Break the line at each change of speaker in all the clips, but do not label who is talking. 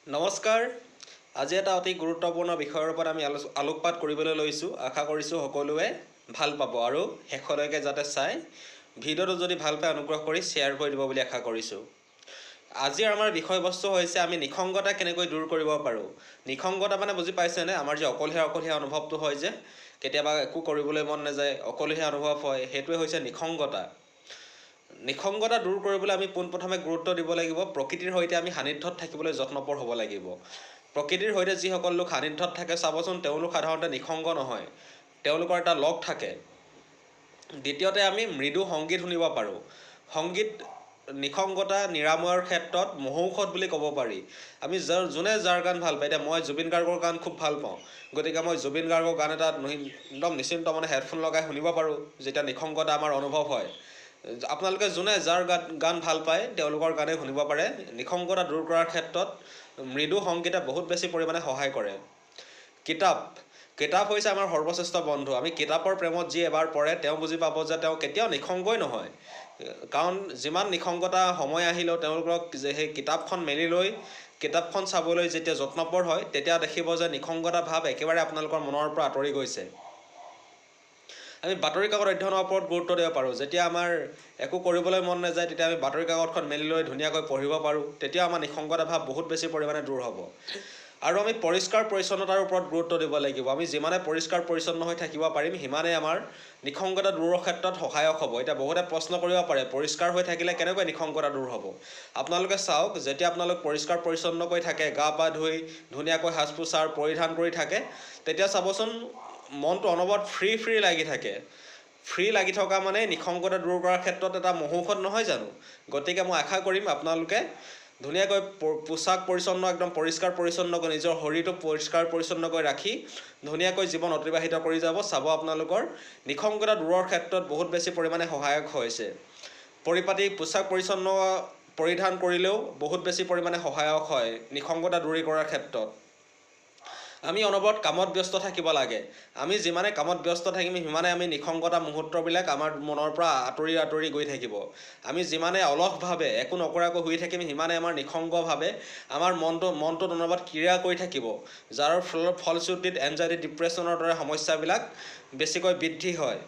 নমস্কাৰ। আজি এটা অতি গুৰুত্বপূৰ্ণ বিষয়ৰ ওপৰত আমি আলোকপাত কৰিবলৈ লৈছোঁ। আশা কৰিছোঁ সকলোৱে ভাল পাব আৰু শেষলৈকে যাতে চাই ভিডিঅ'টো যদি ভাল পায় অনুগ্ৰহ কৰি শ্বেয়াৰ কৰি দিব বুলি আশা কৰিছোঁ। আজিৰ আমাৰ বিষয়বস্তু হৈছে আমি নিসংগতা কেনেকৈ দূৰ কৰিব পাৰোঁ। নিসংগতা মানে বুজি পাইছেনে? আমাৰ যে অকলশৰীয়া অনুভৱটো হয় যে কেতিয়াবা একো কৰিবলৈ মন নাযায়, অকলশৰীয়া অনুভৱ হয়, সেইটোৱে হৈছে নিসংগতা। নিসংগতা দূৰ কৰিবলৈ আমি পোনপ্ৰথমে গুৰুত্ব দিব লাগিব। প্ৰকৃতিৰ সৈতে আমি সান্নিধ্যত থাকিবলৈ যত্নপৰ হ'ব লাগিব। প্ৰকৃতিৰ সৈতে যিসকল লোক সান্নিধ্যত থাকে চাবচোন, তেওঁলোক সাধাৰণতে নিসংগ নহয়, তেওঁলোকৰ এটা লগ থাকে। দ্বিতীয়তে আমি মৃদু সংগীত শুনিব পাৰোঁ। সংগীত নিসংগতা নিৰাময়ৰ ক্ষেত্ৰত মহৌষধ বুলি ক'ব পাৰি। আমি যোনে যাৰ গান ভাল পায়, এতিয়া মই জুবিন গাৰ্গৰ গান খুব ভাল পাওঁ, গতিকে মই জুবিন গাৰ্গৰ গান এটা একদম নিশ্চিন্ত মানে হেডফোন লগাই শুনিব পাৰোঁ যেতিয়া নিসংগতা আমাৰ অনুভৱ হয়। আপোনালোকে যোনে যাৰ গান ভাল পায় তেওঁলোকৰ গানেই শুনিব পাৰে। নিসংগতা দূৰ কৰাৰ ক্ষেত্ৰত মৃদু সংগীতে বহুত বেছি পৰিমাণে সহায় কৰে। কিতাপ হৈছে আমাৰ সৰ্বশ্ৰেষ্ঠ বন্ধু। আমি কিতাপৰ প্ৰেমত যি এবাৰ পঢ়ে তেওঁ বুজি পাব যে তেওঁ কেতিয়াও নিসংগই নহয়। কাৰণ যিমান নিসংগতা সময় আহিলেও তেওঁলোকক সেই কিতাপখন মেলি লৈ কিতাপখন চাবলৈ যেতিয়া যত্নপৰ হয় তেতিয়া দেখিব যে নিসংগতা ভাৱ একেবাৰে আপোনালোকৰ মনৰ পৰা আঁতৰি গৈছে। আমি বাতৰি কাকত অধ্যয়নৰ ওপৰত গুৰুত্ব দিব পাৰোঁ। যেতিয়া আমাৰ একো কৰিবলৈ মন নাযায় তেতিয়া আমি বাতৰি কাকতখন মেলি লৈ ধুনীয়াকৈ পঢ়িব পাৰোঁ। তেতিয়া আমাৰ নিসংগতা ভাৱ বহুত বেছি পৰিমাণে দূৰ হ'ব। আৰু আমি পৰিষ্কাৰ পৰিচ্ছন্নতাৰ ওপৰত গুৰুত্ব দিব লাগিব। আমি যিমানে পৰিষ্কাৰ পৰিচ্ছন্ন হৈ থাকিব পাৰিম সিমানেই আমাৰ নিসংগতা দূৰৰ ক্ষেত্ৰত সহায়ক হ'ব। এতিয়া বহুতে প্ৰশ্ন কৰিব পাৰে, পৰিষ্কাৰ হৈ থাকিলে কেনেকৈ নিসংগতা দূৰ হ'ব? আপোনালোকে চাওক, যেতিয়া আপোনালোক পৰিষ্কাৰ পৰিচ্ছন্নকৈ থাকে, গা পা ধুই ধুনীয়াকৈ সাজ পোছাক পৰিধান কৰি থাকে, তেতিয়া চাবচোন মনটো অনবৰত ফ্ৰী লাগি থাকে। ফ্ৰী লাগি থকা মানে নিসংগতা দূৰ কৰাৰ ক্ষেত্ৰত এটা মহৌষধ নহয় জানো? গতিকে মই আশা কৰিম আপোনালোকে ধুনীয়াকৈ পোছাক পৰিচ্ছন্ন একদম পৰিষ্কাৰ পৰিচ্ছন্নকৈ নিজৰ শৰীৰটো পৰিষ্কাৰ পৰিচ্ছন্নকৈ ৰাখি ধুনীয়াকৈ জীৱন অতিবাহিত কৰি যাব। চাব আপোনালোকৰ নিসংগতা দূৰৰ ক্ষেত্ৰত বহুত বেছি পৰিমাণে সহায়ক হৈছে। পৰিপাটি পোছাক পৰিচ্ছন্ন পৰিধান কৰিলেও বহুত বেছি পৰিমাণে সহায়ক হয় নিসংগতা দূৰ কৰাৰ ক্ষেত্ৰত। আমি অনবৰত কামত ব্যস্ত থাকিব লাগে। আমি যিমানে কামত ব্যস্ত থাকিম সিমানে আমি নিসংগতা মুহূৰ্তবিলাক আমাৰ মনৰ পৰা আঁতৰি গৈ থাকিব। আমি যিমানে অলসভাৱে একো নকৰাকৈ শুই থাকিম সিমানে আমাৰ নিসংগভাৱে আমাৰ মনটোত অনবৰত ক্ৰিয়া কৰি থাকিব, যাৰ ফলশ্ৰুতিত এনজাইটি ডিপ্ৰেশ্যনৰ দৰে সমস্যাবিলাক বেছিকৈ বৃদ্ধি হয়।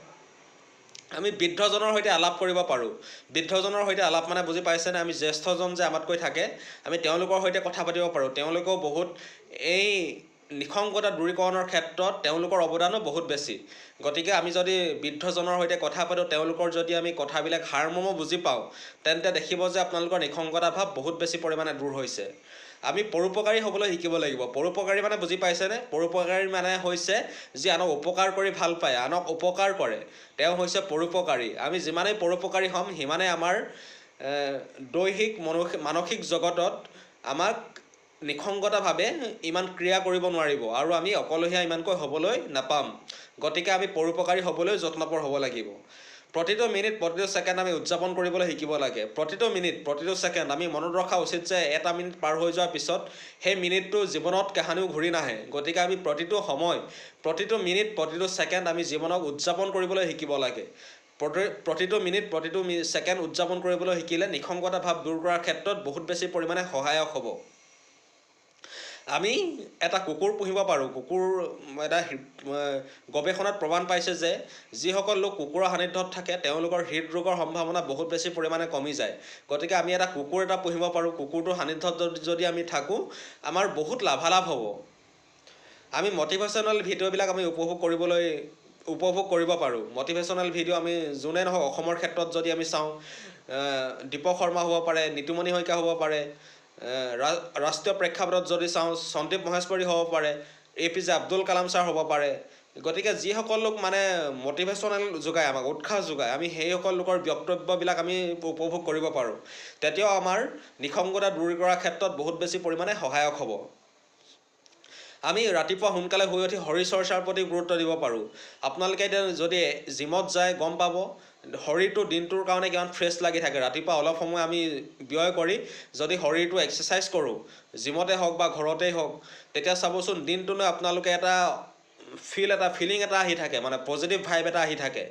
আমি বৃদ্ধজনৰ সৈতে আলাপ কৰিব পাৰোঁ। বৃদ্ধজনৰ সৈতে আলাপ মানে বুজি পাইছেনে? আমি জ্যেষ্ঠজন যে আমাতকৈ থাকে আমি তেওঁলোকৰ সৈতে কথা পাতিব পাৰোঁ। তেওঁলোকেও বহুত এই নিসংগতা দূৰীকৰণৰ ক্ষেত্ৰত তেওঁলোকৰ অৱদানো বহুত বেছি। গতিকে আমি যদি বৃদ্ধজনৰ সৈতে কথা পাতোঁ, তেওঁলোকৰ যদি আমি কথাবিলাক সাৰমৰ্ম বুজি পাওঁ, তেন্তে দেখিব যে আপোনালোকৰ নিসংগতা ভাৱ বহুত বেছি পৰিমাণে দূৰ হৈছে। আমি পৰোপকাৰী হ'বলৈ শিকিব লাগিব। পৰোপকাৰী মানে বুজি পাইছেনে? পৰোপকাৰী মানে হৈছে যি আনক উপকাৰ কৰি ভাল পায়, আনক উপকাৰ কৰে, তেওঁ হৈছে পৰোপকাৰী। আমি যিমানেই পৰোপকাৰী হ'ম সিমানেই আমাৰ দৈহিক মানসিক জগতত আমাক নিসংগতাভাৱে ইমান ক্ৰিয়া কৰিব নোৱাৰিব আৰু আমি অকলশৰীয়া ইমানকৈ হ'বলৈ নাপাম। গতিকে আমি পৰোপকাৰী হ'বলৈ যত্নপৰ হ'ব লাগিব। প্ৰতিটো মিনিট প্ৰতিটো ছেকেণ্ড আমি উদযাপন কৰিবলৈ শিকিব লাগে। প্ৰতিটো মিনিট প্ৰতিটো ছেকেণ্ড আমি মনত ৰখা উচিত যে এটা মিনিট পাৰ হৈ যোৱাৰ পিছত সেই মিনিটটো জীৱনত কাহানিও ঘূৰি নাহে। গতিকে আমি প্ৰতিটো সময় প্ৰতিটো মিনিট প্ৰতিটো ছেকেণ্ড আমি জীৱনক উদযাপন কৰিবলৈ শিকিব লাগে। প্ৰতিটো মিনিট প্ৰতিটো ছেকেণ্ড উদযাপন কৰিবলৈ শিকিলে নিসংগতা ভাৱ দূৰ কৰাৰ ক্ষেত্ৰত বহুত বেছি পৰিমাণে সহায়ক হ'ব। আমি এটা কুকুৰ পুহিব পাৰোঁ। কুকুৰ এটা গৱেষণাত প্ৰমাণ পাইছে যে যিসকল লোক কুকুৰৰ সান্নিধ্যত থাকে তেওঁলোকৰ হৃদৰোগৰ সম্ভাৱনা বহুত বেছি পৰিমাণে কমি যায়। গতিকে আমি এটা কুকুৰ এটা পুহিব পাৰোঁ। কুকুৰটোৰ সান্নিধ্যত যদি আমি থাকোঁ আমাৰ বহুত লাভালাভ হ'ব। আমি মটিভেশ্যনেল ভিডিঅ'বিলাক আমি উপভোগ কৰিব পাৰোঁ। মটিভেশ্যনেল ভিডিঅ' আমি যোনে নহওক অসমৰ ক্ষেত্ৰত যদি আমি চাওঁ, দীপক শৰ্মা হ'ব পাৰে, নিতুমণি শইকীয়া হ'ব পাৰে, ৰাষ্ট্ৰীয় প্ৰেক্ষাপটত যদি চাওঁ সন্দীপ মহেশ্বৰী হ'ব পাৰে, APJ আব্দুল কালাম ছাৰ হ'ব পাৰে। গতিকে যিসকল লোক মানে মটিভেশ্যনেল যোগায়, আমাক উৎসাহ যোগায়, আমি সেইসকল লোকৰ বক্তব্যবিলাক আমি উপভোগ কৰিব পাৰোঁ। তেতিয়াও আমাৰ নিসংগতা দূৰ কৰাৰ ক্ষেত্ৰত বহুত বেছি পৰিমাণে সহায়ক হ'ব। আমি ৰাতিপুৱা সোনকালে শুই উঠি শৰীৰ চৰ্চাৰ প্ৰতি গুৰুত্ব দিব পাৰোঁ। আপোনালোকে এতিয়া যদি জিমত যায় গম পাব শৰীৰটো দিনটোৰ কাৰণে কিমান ফ্ৰেছ লাগি থাকে। ৰাতিপুৱা অলপ সময় আমি ব্যয় কৰি যদি শৰীৰটো এক্সাৰচাইজ কৰোঁ, জিমতে হওক বা ঘৰতেই হওক, তেতিয়া চাবচোন দিনটোলৈ আপোনালোকে এটা ফিলিং এটা আহি থাকে, মানে পজিটিভ ভাইব এটা আহি থাকে।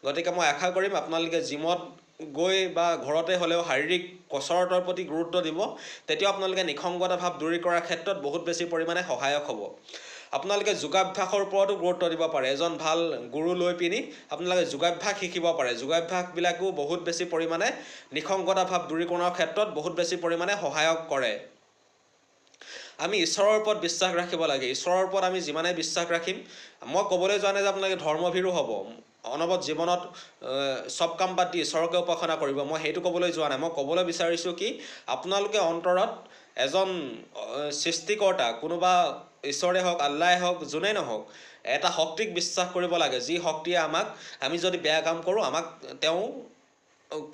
গতিকে মই আশা কৰিম আপোনালোকে জিমত গৈ বা ঘৰতে হ'লেও শাৰীৰিক কচৰতৰ প্ৰতি গুৰুত্ব দিব তেতিয়াও আপোনালোকে নিসংগতা ভাৱ দূৰ কৰাৰ ক্ষেত্ৰত বহুত বেছি পৰিমাণে সহায়ক হ'ব। আপোনালোকে যোগাভ্যাসৰ ওপৰতো গুৰুত্ব দিব পাৰে। এজন ভাল গুৰু লৈ পিনি আপোনালোকে যোগাভ্যাস শিকিব পাৰে। যোগাভ্যাসবিলাকো বহুত বেছি পৰিমাণে নিসংগতা ভাৱ দূৰীকৰণৰ ক্ষেত্ৰত বহুত বেছি পৰিমাণে সহায়ক কৰে। আমি ঈশ্বৰৰ ওপৰত বিশ্বাস ৰাখিব লাগে। ঈশ্বৰৰ ওপৰত আমি যিমানে বিশ্বাস ৰাখিম, মই ক'বলৈ যোৱা নাই যে আপোনালোকে ধৰ্মভীৰু হ'ব, অনবৰত জীৱনত চব কাম বাদ দি ঈশ্বৰকে উপাসনা কৰিব, মই সেইটো ক'বলৈ যোৱা নাই। মই ক'বলৈ বিচাৰিছোঁ কি আপোনালোকে অন্তৰত এজন সৃষ্টিকৰ্তা, কোনোবা ঈশ্বৰে হওক, আল্লাই হওক, যোনেই নহওক, এটা শক্তিক বিশ্বাস কৰিব লাগে, যি শক্তিয়ে আমাক, আমি যদি বেয়া কাম কৰোঁ আমাক তেওঁ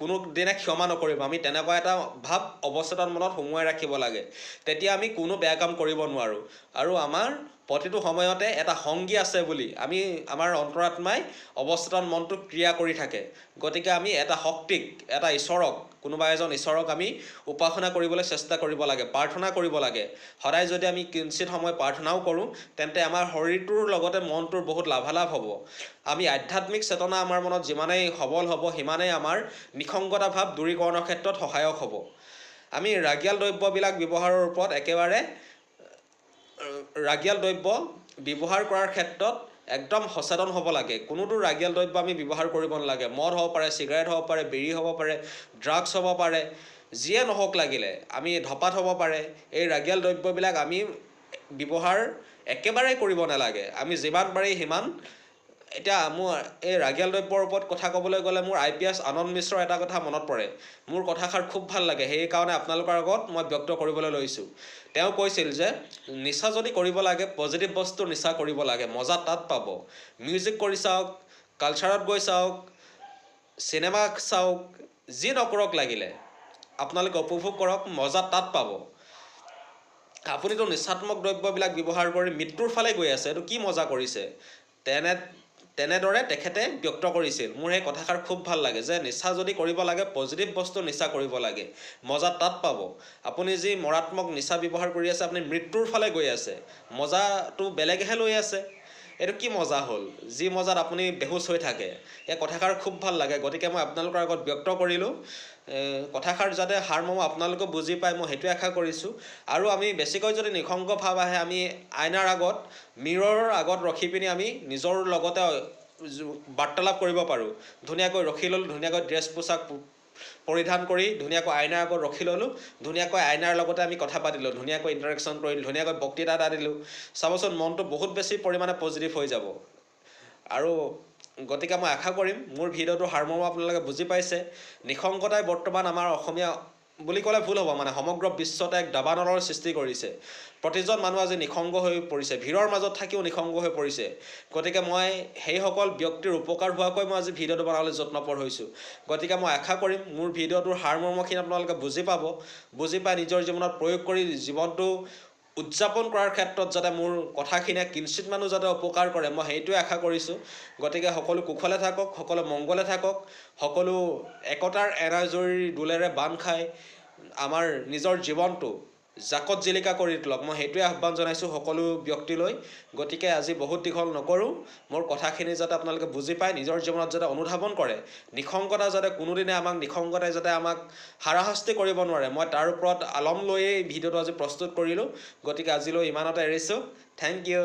কোনো দিনে ক্ষমা নকৰিব। আমি তেনেকুৱা এটা ভাৱ অৱচেতন মনত সোমোৱাই ৰাখিব লাগে। তেতিয়া আমি কোনো বেয়া কাম কৰিব নোৱাৰোঁ। আৰু আমাৰ প্ৰতিটো সময়তে এটা সংগী আছে বুলি আমি আমাৰ অন্তৰাত্মাই অৱচেতন মনটো ক্ৰিয়া কৰি থাকে। গতিকে আমি এটা শক্তিক, এটা ঈশ্বৰক, কোনোবা এজন ঈশ্বৰক আমি উপাসনা কৰিবলৈ চেষ্টা কৰিব লাগে, প্ৰাৰ্থনা কৰিব লাগে। সদায় যদি আমি কিঞ্চিত সময় প্ৰাৰ্থনাও কৰোঁ তেন্তে আমাৰ শৰীৰটোৰ লগতে মনটোৰ বহুত লাভালাভ হ'ব। আমি আধ্যাত্মিক চেতনা আমাৰ মনত যিমানেই সবল হ'ব সিমানেই আমাৰ নিসংগতা ভাৱ দূৰীকৰণৰ ক্ষেত্ৰত সহায়ক হ'ব। আমি ৰাগিয়াল দ্ৰব্যবিলাক ব্যৱহাৰৰ ওপৰত একেবাৰে ৰাগিয়াল দ্ৰব্য ব্যৱহাৰ কৰাৰ ক্ষেত্ৰত একদম সচেতন হ'ব লাগে। কোনোটো ৰাগিয়াল দ্ৰব্য আমি ব্যৱহাৰ কৰিব নালাগে। মদ হ'ব পাৰে, চিগাৰেট হ'ব পাৰে, বিড়ি হ'ব পাৰে, ড্ৰাগছ হ'ব পাৰে, যিয়ে নহওক লাগিলে, আমি ধপাত হ'ব পাৰে, এই ৰাগিয়াল দ্ৰব্যবিলাক আমি ব্যৱহাৰ একেবাৰে কৰিব নালাগে। আমি যিমান পাৰি সিমান। এতিয়া মোৰ এই ৰাগিয়াল দ্ৰব্যৰ ওপৰত কথা ক'বলৈ গ'লে মোৰ IPS আনন্দ মিশ্ৰৰ এটা কথা মনত পৰে। মোৰ কথাষাৰ খুব ভাল লাগে, সেইকাৰণে আপোনালোকৰ আগত মই ব্যক্ত কৰিবলৈ লৈছোঁ। তেওঁ কৈছিল যে নিচা যদি কৰিব লাগে, পজিটিভ বস্তুৰ নিচা কৰিব লাগে, মজা তাত পাব। মিউজিক কৰি চাওক, কালচাৰত গৈ চাওক, চিনেমা চাওক, যি নকৰক লাগিলে আপোনালোকে উপভোগ কৰক, মজা তাত পাব। আপুনিতো নিচাত্মক দ্ৰব্যবিলাক ব্যৱহাৰ কৰি মৃত্যুৰ ফালে গৈ আছে, এইটো কি মজা কৰিছে, তেনেদৰে তেখেতে ব্যক্ত কৰিছিল। মোৰ সেই কথাষাৰ খুব ভাল লাগে যে নিচা যদি কৰিব লাগে, পজিটিভ বস্তু নিচা কৰিব লাগে, মজা তাত পাব। আপুনি যি মাৰাত্মক নিচা ব্যৱহাৰ কৰি আছে, আপুনি মৃত্যুৰ ফালে গৈ আছে, মজাটো বেলেগহে লৈ আছে। এইটো কি মজা হ'ল, যি মজাত আপুনি বেহুচ হৈ থাকে। এই কথাষাৰ খুব ভাল লাগে, গতিকে মই আপোনালোকৰ আগত ব্যক্ত কৰিলোঁ। কথাষাৰ যাতে সাৰমৰ্ম আপোনালোকে বুজি পায়, মই সেইটোৱে আশা কৰিছোঁ। আৰু আমি বেছিকৈ যদি নিসংগ ভাৱ আহে, আমি আইনাৰ আগত, মিৰৰৰ আগত ৰখি পিনি আমি নিজৰ লগতে বাৰ্তালাপ কৰিব পাৰোঁ। ধুনীয়াকৈ ৰখি ল'লোঁ, ধুনীয়াকৈ ড্ৰেছ পোছাক পৰিধান কৰি ধুনীয়াকৈ আইনাৰ আগত ৰখি ল'লোঁ, ধুনীয়াকৈ আইনাৰ লগতে আমি কথা পাতিলোঁ, ধুনীয়াকৈ ইণ্টাৰেকশ্যন কৰিলোঁ, ধুনীয়াকৈ বক্তৃতা এটা দিলোঁ। চাবচোন মনটো বহুত বেছি পৰিমাণে পজিটিভ হৈ যাব। আৰু গতিকে মই আশা কৰিম মোৰ ভিডিঅ'টো সাৰমৰ্ম আপোনালোকে বুজি পাইছে। নিসংগতাই বৰ্তমান আমাৰ অসমীয়া বুলি ক'লে ভুল হ'ব, মানে সমগ্ৰ বিশ্বতে এক দাবানলৰ সৃষ্টি কৰিছে। প্ৰতিজন মানুহ আজি নিসংগ হৈ পৰিছে, ভিৰৰ মাজত থাকিও নিসংগ হৈ পৰিছে। গতিকে মই সেইসকল ব্যক্তিৰ উপকাৰ হোৱাকৈ মই আজি ভিডিঅ'টো বনাবলৈ যত্নপৰ হৈছোঁ। গতিকে মই আশা কৰিম মোৰ ভিডিঅ'টোৰ সাৰমৰ্মখিনি আপোনালোকে বুজি পাব, বুজি পাই নিজৰ জীৱনত প্ৰয়োগ কৰি জীৱনটো উদযাপন কৰাৰ ক্ষেত্ৰত যাতে মোৰ কথাখিনিয়ে কিঞ্চিত মানুহ যাতে উপকাৰ কৰে, মই সেইটোৱে আশা কৰিছোঁ। গতিকে সকলো কুশলে থাকক, সকলো মংগলে থাকক, সকলো একতাৰ এনাজৰীৰ দোলেৰে বান্ধ খাই আমাৰ নিজৰ জীৱনটো জাকত জিলিকা কৰি তোলক, মই সেইটোৱে আহ্বান জনাইছোঁ সকলো ব্যক্তিলৈ। গতিকে আজি বহুত দীঘল নকৰোঁ, মোৰ কথাখিনি যাতে আপোনালোকে বুজি পায়, নিজৰ জীৱনত যাতে অনুধাৱন কৰে, নিসংগতা যাতে কোনোদিনে নিসংগতাই যাতে আমাক হাৰাশাস্তি কৰিব নোৱাৰে, মই তাৰ ওপৰত আলম লৈয়ে ভিডিঅ'টো আজি প্ৰস্তুত কৰিলোঁ। গতিকে আজিলৈ ইমানতে এৰিছোঁ। Thank U.